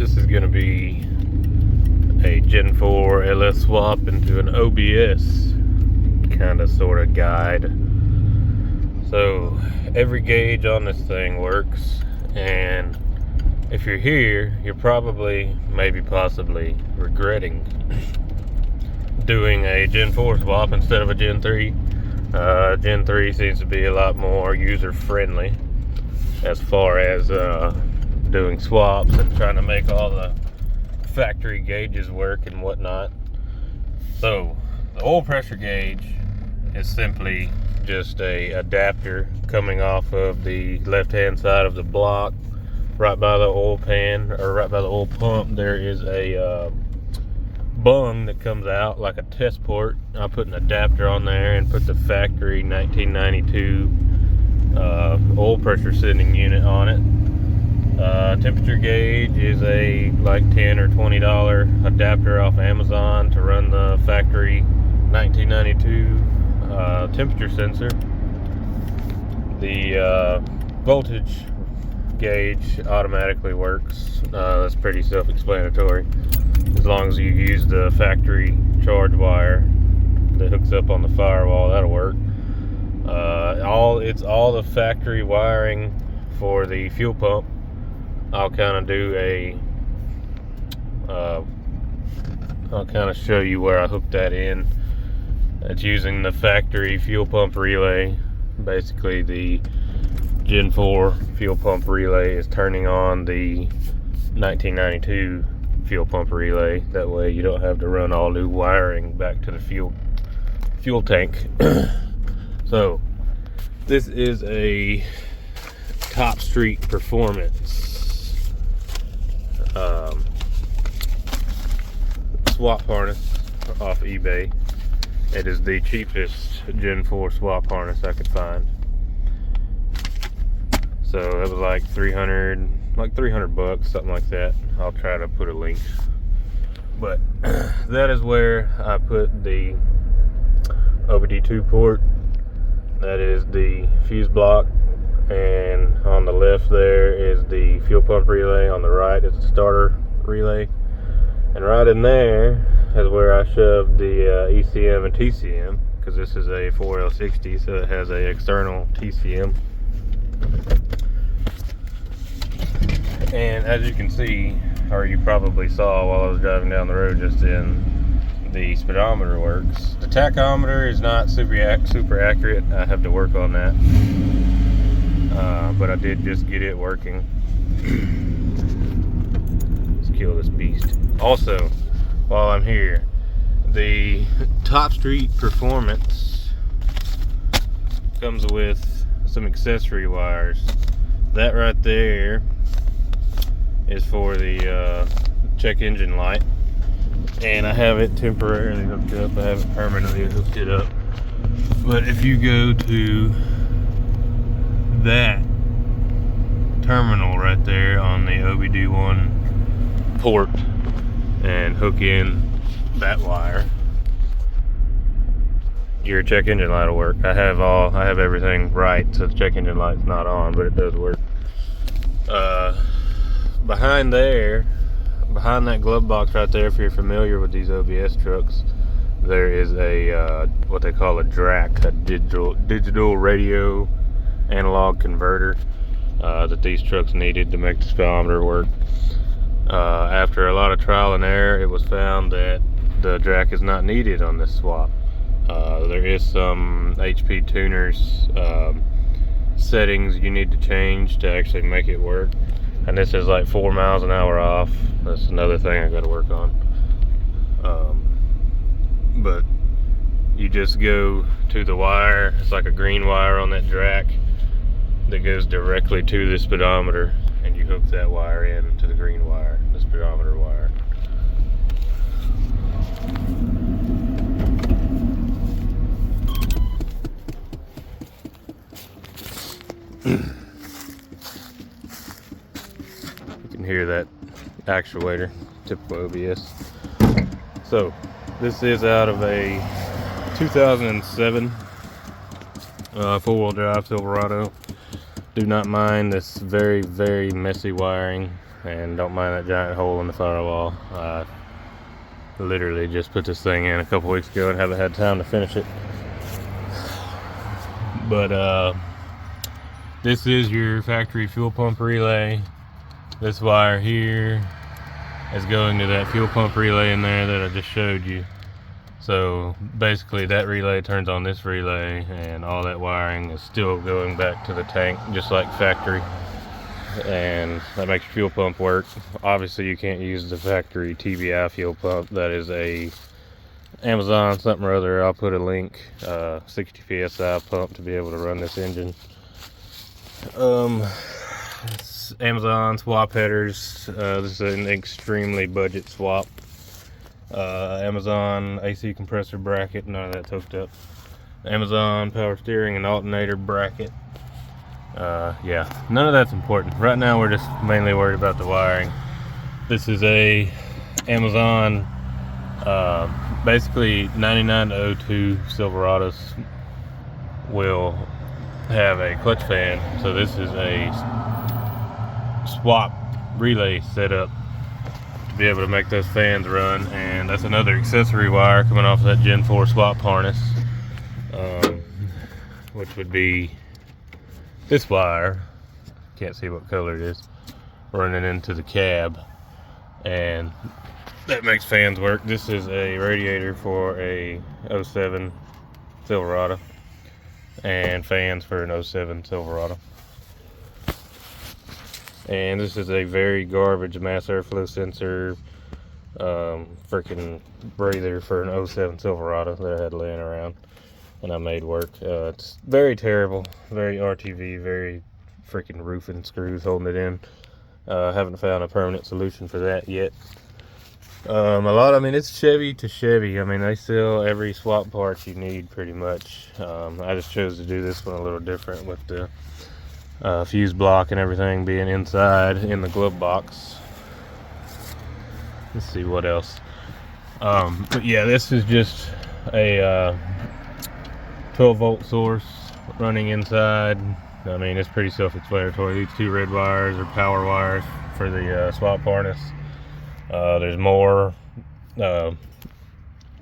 This is going to be a Gen 4 LS swap into an OBS kind of sort of guide. So every gauge on this thing works, and if you're here, you're probably, maybe possibly regretting doing a Gen 4 swap instead of a Gen 3. Gen 3 seems to be a lot more user friendly as far as doing swaps and trying to make all the factory gauges work and whatnot. So the oil pressure gauge is simply just a adapter coming off of the left hand side of the block, right by the oil pan, or right by the oil pump. There is a bung that comes out like a test port. I put an adapter on there and put the factory 1992 oil pressure sending unit on it. Temperature gauge is a like $10 or $20 adapter off Amazon to run the factory 1992 temperature sensor. The voltage gauge automatically works. That's pretty self-explanatory. As long as you use the factory charge wire that hooks up on the firewall, that'll work. It's all the factory wiring for the fuel pump. I'll kind of show you where I hooked that in. It's using the factory fuel pump relay. Basically, the Gen 4 fuel pump relay is turning on the 1992 fuel pump relay. That way you don't have to run all new wiring back to the fuel tank. So this is a Top Street Performance swap harness off eBay. It is the cheapest Gen 4 swap harness I could find. So it was like 300 bucks, something like that. I'll try to put a link. But that is where I put the OBD2 port. That is the fuse block, and on the left there is the fuel pump relay. On the right is the starter relay, and right in there is where I shoved the ECM and TCM, because this is a 4L60, so it has a external TCM. And as you can see, or you probably saw while I was driving down the road just then, the speedometer works. The tachometer is not super accurate. I have to work on that. But I did just get it working. Let's kill this beast. Also, while I'm here, the Top Street Performance comes with some accessory wires. That right there is for the check engine light, and I have it temporarily hooked up. I haven't permanently hooked it up. But if you go to that terminal right there on the OBD1 port and hook in that wire, your check engine light will work. I have everything right, so the check engine light's not on, but it does work. Behind that glove box right there, if you're familiar with these OBS trucks, there is a what they call a DRAC, a digital radio analog converter that these trucks needed to make the speedometer work. After a lot of trial and error, it was found that the DRAC is not needed on this swap. There is some HP tuners settings you need to change to actually make it work, and this is like 4 miles an hour off. That's another thing I got to work on. But you just go to the wire. It's like a green wire on that DRAC that goes directly to the speedometer, and you hook that wire in to the green wire, the speedometer wire. You can hear that actuator, typical OBS. So this is out of a 2007 four-wheel drive Silverado. Do not mind this very, very messy wiring. and don't mind that giant hole in the firewall. I literally just put this thing in a couple weeks ago and haven't had time to finish it. But this is your factory fuel pump relay. This wire here is going to that fuel pump relay in there that I just showed you. So basically that relay turns on this relay, and all that wiring is still going back to the tank just like factory, and that makes your fuel pump work. Obviously you can't use the factory TBI fuel pump. That is a Amazon something or other. I'll put a link. 60 psi pump to be able to run this engine. It's Amazon swap headers. This is an extremely budget swap. Amazon AC compressor bracket, none of that's hooked up. Amazon power steering and alternator bracket. Yeah, none of that's important. Right now we're just mainly worried about the wiring. This is a Amazon, basically 99-02 Silverados will have a clutch fan. So this is a swap relay setup to be able to make those fans run, and that's another accessory wire coming off of that Gen 4 swap harness, which would be this wire. Can't see what color it is, running into the cab, and that makes fans work. This is a radiator for a 07 Silverado and fans for an 07 Silverado. And this is a very garbage mass airflow sensor, freaking breather for an 07 Silverado that I had laying around and I made work. It's very terrible, very RTV, very freaking roofing screws holding it in. Haven't found a permanent solution for that yet. I mean, it's Chevy to Chevy. I mean, they sell every swap part you need pretty much. I just chose to do this one a little different with the fuse block and everything being inside in the glove box. Let's see what else. But yeah, this is just a 12-volt source running inside. I mean, it's pretty self-explanatory. These two red wires are power wires for the swap harness. There's more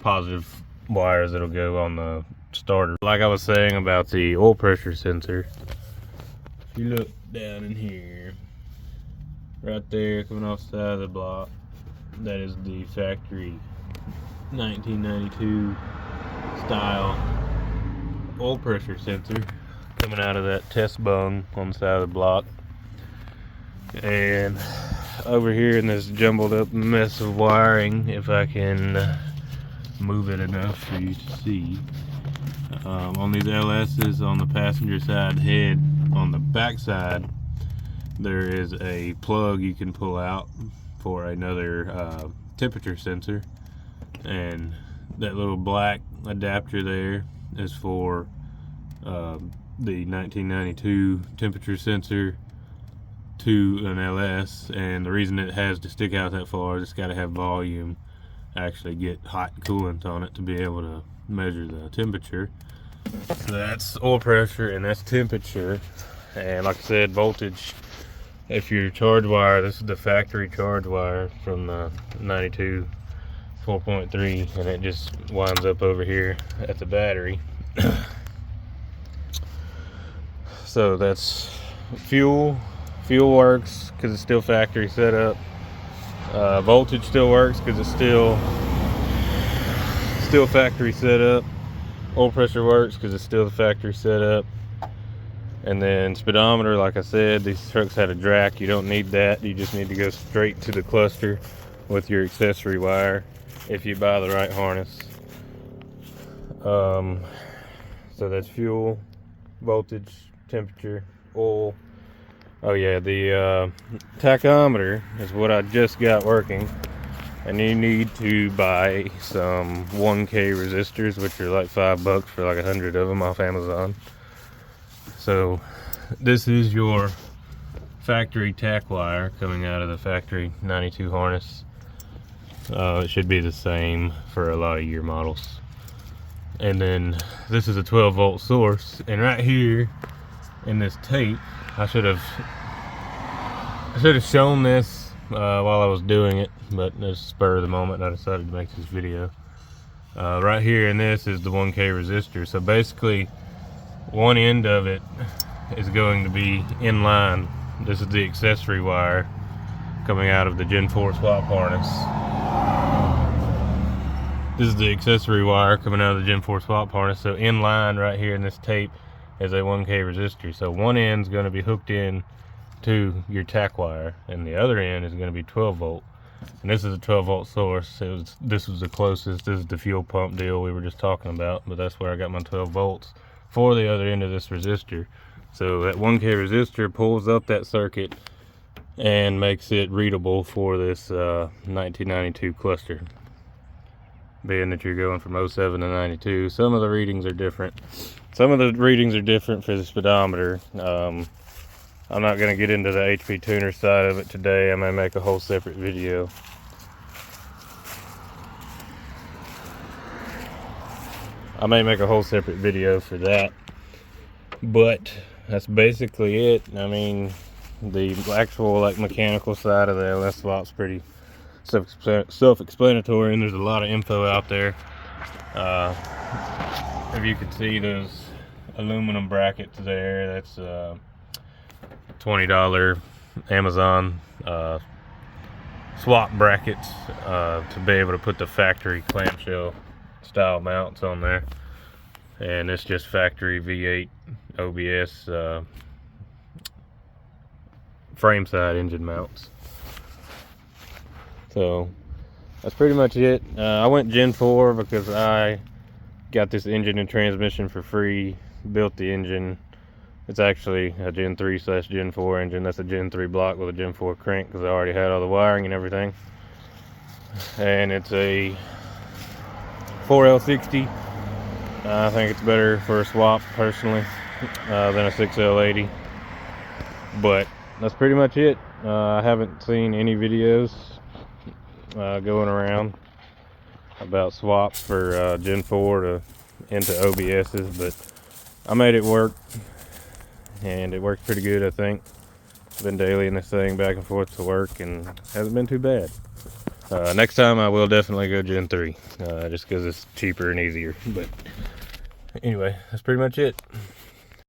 positive wires that'll go on the starter. Like I was saying about the oil pressure sensor, if you look down in here, right there coming off the side of the block, that is the factory 1992 style oil pressure sensor coming out of that test bung on the side of the block. And over here in this jumbled up mess of wiring, if I can move it enough for you to see, on these LS's on the passenger side head, on the back side, there is a plug you can pull out for another temperature sensor, and that little black adapter there is for the 1992 temperature sensor to an LS. And the reason it has to stick out that far is it's got to have volume, actually get hot coolant on it to be able to measure the temperature. So that's oil pressure and that's temperature. And like I said, voltage. If your charge wire, this is the factory charge wire from the 92 4.3, and it just winds up over here at the battery. So that's fuel. Fuel works because it's still factory set up. Voltage still works because it's still factory set up. Oil pressure works because it's still the factory set up. And then speedometer, like I said, these trucks had a drac. You don't need that. You just need to go straight to the cluster with your accessory wire if you buy the right harness. So that's fuel, voltage, temperature, oil. Oh yeah, the tachometer is what I just got working. And you need to buy some 1K resistors, which are like $5 for like 100 of them off Amazon. So this is your factory tack wire coming out of the factory 92 harness. It should be the same for a lot of year models. And then this is a 12-volt source, and right here in this tape, I should have shown this while I was doing it, but just spur of the moment I decided to make this video. Right here in this is the 1K resistor. So basically one end of it is going to be in line. This is the accessory wire coming out of the Gen 4 swap harness. This is the accessory wire coming out of the Gen 4 swap harness. So in line right here in this tape is a 1K resistor. So one end is going to be hooked in to your tack wire, and the other end is going to be 12 volt. And this is a 12 volt source. This was the closest. This is the fuel pump deal we were just talking about, but that's where I got my 12 volts for the other end of this resistor. So that 1K resistor pulls up that circuit and makes it readable for this 1992 cluster. Being that you're going from 07 to 92, some of the readings are different. Some of the readings are different for the speedometer. I'm not going to get into the HP tuner side of it today. I may make a whole separate video. For that. But that's basically it. I mean, the actual mechanical side of the LS swap's pretty self-explanatory, and there's a lot of info out there. If you can see those aluminum brackets there, that's $20 Amazon swap brackets to be able to put the factory clamshell style mounts on there. And it's just factory V8 OBS frame side engine mounts. So that's pretty much it. I went Gen 4 because I got this engine and transmission for free, built the engine. It's actually a Gen 3/Gen 4 engine. That's a Gen 3 block with a Gen 4 crank because I already had all the wiring and everything. And it's a 4L60. I think it's better for a swap personally than a 6L80. But that's pretty much it. I haven't seen any videos going around about swaps for Gen 4 to into OBS's, but I made it work. And it works pretty good, I think. I've been dailying this thing back and forth to work and hasn't been too bad. Next time I will definitely go Gen 3, just because it's cheaper and easier. But anyway, that's pretty much it.